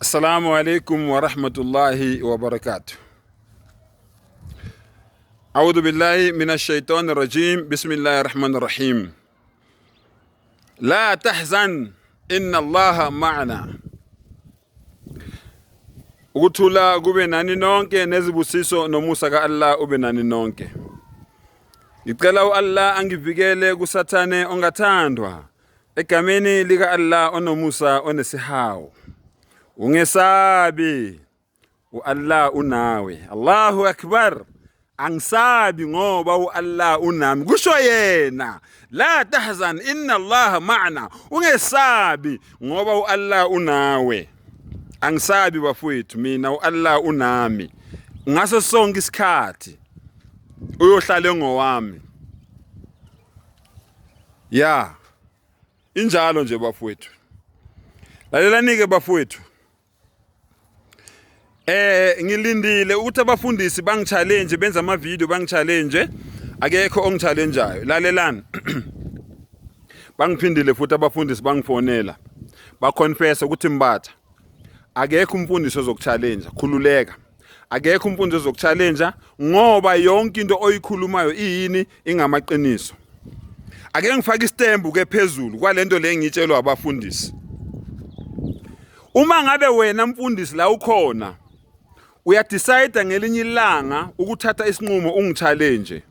Assalamu alaikum wa rahmatullahi wa barakatuh. A'udhu billahi minash shaitani rajim. Bismillahir rahmanir rahim. La tahzan inna Allaha ma'ana. Ukuthula kube nani nonke nezibusiso nomusa ka Allah ube nani nonke. Ngicela Allah angivikele kusathane ongathandwa egameni lika Allah onomusa onesihawu. Ungesabi Allah unawe. Allahu akbar. Angisabi ngoba Allah unami. Kusho yena. La tahzan inna Allah ma'ana. Ungesabi ngoba Allah unawe. Angisabi bafowethu mina Allah unami. Ngaso sonke isikhathi uyohlala ngowami. Ya. Injalo nje bafowethu. Lalelani-ke bafowethu. Ngilindile ukuthi abafundisi bangichallenge benza ama video bangichallenge akekho ongichallengeayo lalelani bangiphindile futhi abafundisi bangifonela baconfess ukuthi Mbatha akekho umfundisi ozokuchallenge khululeka akekho umfundisi ozokuchallenge ngoba yonke into oyikhulumayo iyini ingamaqiniso ake ngifake istembu ke phezulu kwalento le ngitshelwa abafundisi uma ngabe wena mfundisi la ukhona uyadecide ngelinye ilanga ukuthatha isinqumo ungichallenge.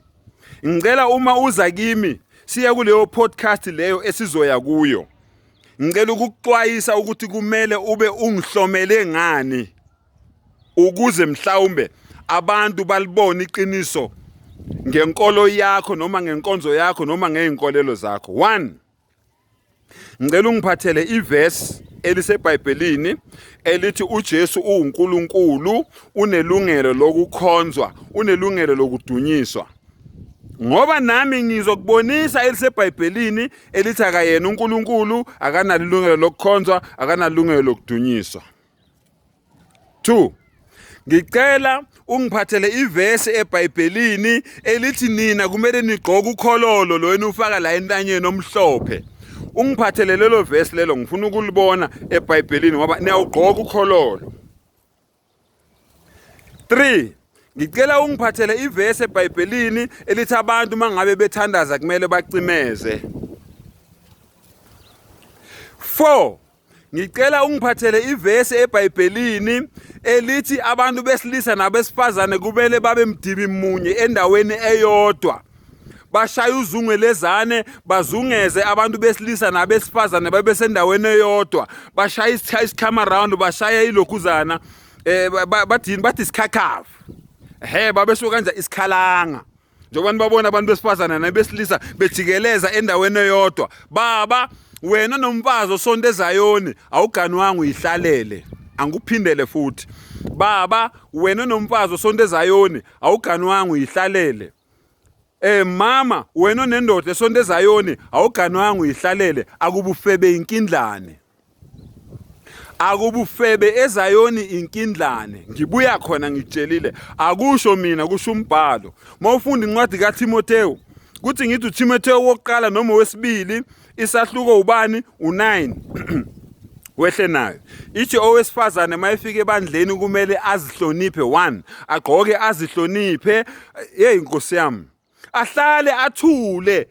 Ngicela uma uza kimi siya kuleyo podcast leyo esizoya kuyo. Ngicela ukukuxwayisa ukuthi kumele ube ungihlomele ngani ukuze mhlawumbe abantu balibone iqiniso ngenkolo yakho noma ngenkonzo yakho noma ngeinkolelo zakho. 1 Ngicela ungiphathele iverse eliseBhayibhelini elithi uJesu uNkulunkulu unelungelo lokukhonzwa unelungelo lokudunyiswa ngoba nami ngizokubonisa eliseBhayibhelini elithi akayena uNkulunkulu akanalo ilungelo lokukhonzwa akanalo ilungelo lokudunyiswa. 2 Ngicela ungiphathele iverse eBhayibhelini elithi nina kumele nigqoke ukhololo lo wena ufaka la entanyeni omhlophe. Ungiphathele lelo verse lelo ngifuna ukulibona eBhayibhelini ngoba niyawugqoka ukhololo. 3 Ngicela ungiphathele iverse eBhayibhelini elithi abantu mangabe bethandaza kumele bacimeze. 4 Ngicela ungiphathele iverse eBhayibhelini elithi abantu besilisa nabesifazane kumele babe mdibi munye endaweni eyodwa. Bashaya uzungelezane bazungeze abantu besilisa nabesifazane babe sendaweni eyodwa bashaya isikhama round bashaya ilokhuzana bathi isikhakhafu babe sokwenza isikhalanga njengoba nibabona abantu besifazane nabesilisa bejikeleza endaweni eyodwa. Baba wena nomfazi osonto eZayoni awugani wangu ihlalele angikuphindele futhi. Baba wena nomfazi osonto eZayoni awugani wangu ihlalele. Mama wena nendoda esonto eZayoni awugani wangu ihlalele akubufebe inkindlane. Akubufebe eZayoni inkindlane. Ngibuya khona ngitshelile akusho mina kusho umbhalo. Mawufunda incwadi kaTimotheo kuthi ngithi uTimotheo wokuqala noma wesibili isahluko ubani u9 wehle nayo ithi owesifazane mayefika ebandleni kumele azihloniphe. 1 Agqoke azihloniphe. Inkosi yami ahlale athule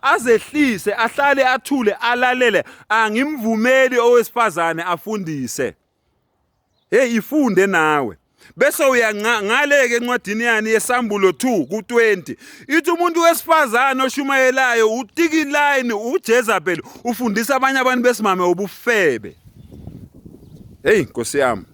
azehlise ahlale athule alalele angimvumeli owesifazane afundise. Ifunde nawe bese uyangaleke encwadini yani yesambulo 2 ku20 ithi umuntu wesifazane oshumayelayo utikiline uJezebel ufundisa abanye abantu besimame ubufebe. Nkosi yami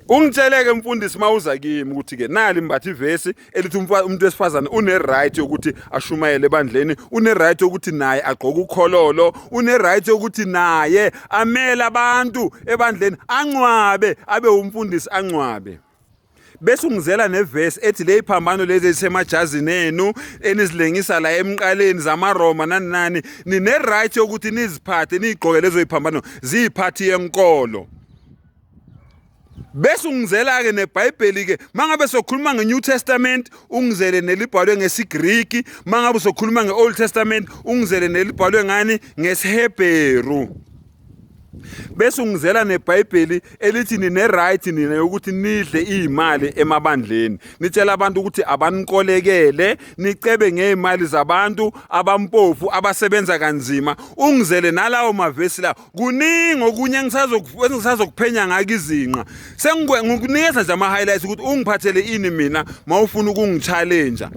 ungitsheleke mfundisi mawuza kimi ukuthi ke nali Mbatha iverse elithi umuntu wesifazane une right ukuthi ashumayele ebandleni une right ukuthi naye agqoke ukhololo une right ukuthi naye amela abantu ebandleni angcwabe abe umfundisi angcwabe. Bese ungizela neverse ethi le iphambano lezi ezisemajazini enu enizilengisa la emqaleni zamaRoma nani nine right ukuthi niziphathe nigqoke lezo iphambano ziphathi yenkolo. Bese ungizela ke neBhayibheli ke mangabe sokhuluma ngeNew Testament ungizele nelibhalwe ngesiGreek mangabe sokhuluma ngeOld Testament ungizele nelibhalwe ngani ngesiHebheru. bese ungizela neBhayibheli elithi nine right nina ukuthi nidle imali emabandleni, nitshela abantu ukuthi abanikolekele nicebe ngeimali zabantu abampofu abasebenza kanzima. Ungizele nalawo mavesi la kuningi okunye ngisazokuphenya ngakizinqa. Sengikunikeza nje ama highlights ukuthi ungiphathele ini mina mawufuna ukungichallenge.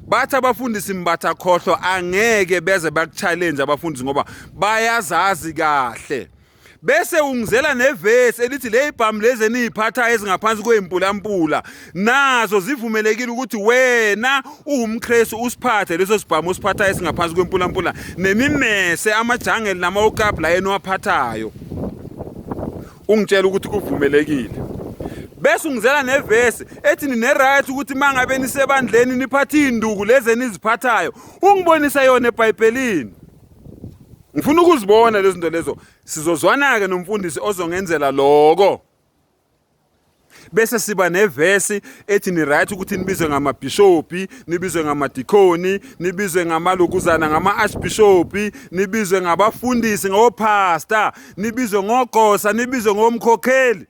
Bathi abafundisi mbatha khohlo angeke beze bakuchallenge abafundisi ngoba bayazazi kahle. Bese ungizela nevesi elithi le ibhamu lezi eniziphatha ezingaphansi kwempulampula nazo zivumelekile ukuthi wena uwumKristu usiphathe leso sibhamu usiphatha esingaphansi kwempulampula nemimese amajangeli namawokabla yena waphathayo. Ungitshela ukuthi kuvumelekile. Bese ungizela nevesi ethi nine right ukuthi mangabe nisebandleni niphathe induku lezi eniziphathayo. Ungibonisa yona eBhayibhelini. Ngifuna ukuzibona lezi zinto lezo. Sizozwana ke nomfundisi ozongenzela lokho. Bese siba nevesi ethi ni right ukuthi nibizwe ngamabhishopi, nibizwe ngamadikoni, nibizwe ngamalokuzana ngama-archbishopi, nibizwe ngabafundisi ngopastor, nibizwe ngogosa, nibizwe ngomkhokheli.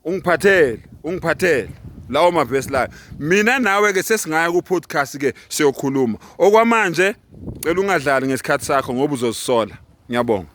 Ungiphathele lawo mavesi la. Mina nawe ke sesingaya ku podcast ke siyokhuluma. Okwamanje cela ungadlali ngesikhathi sakho ngoba uzozisola. Ngiyabonga.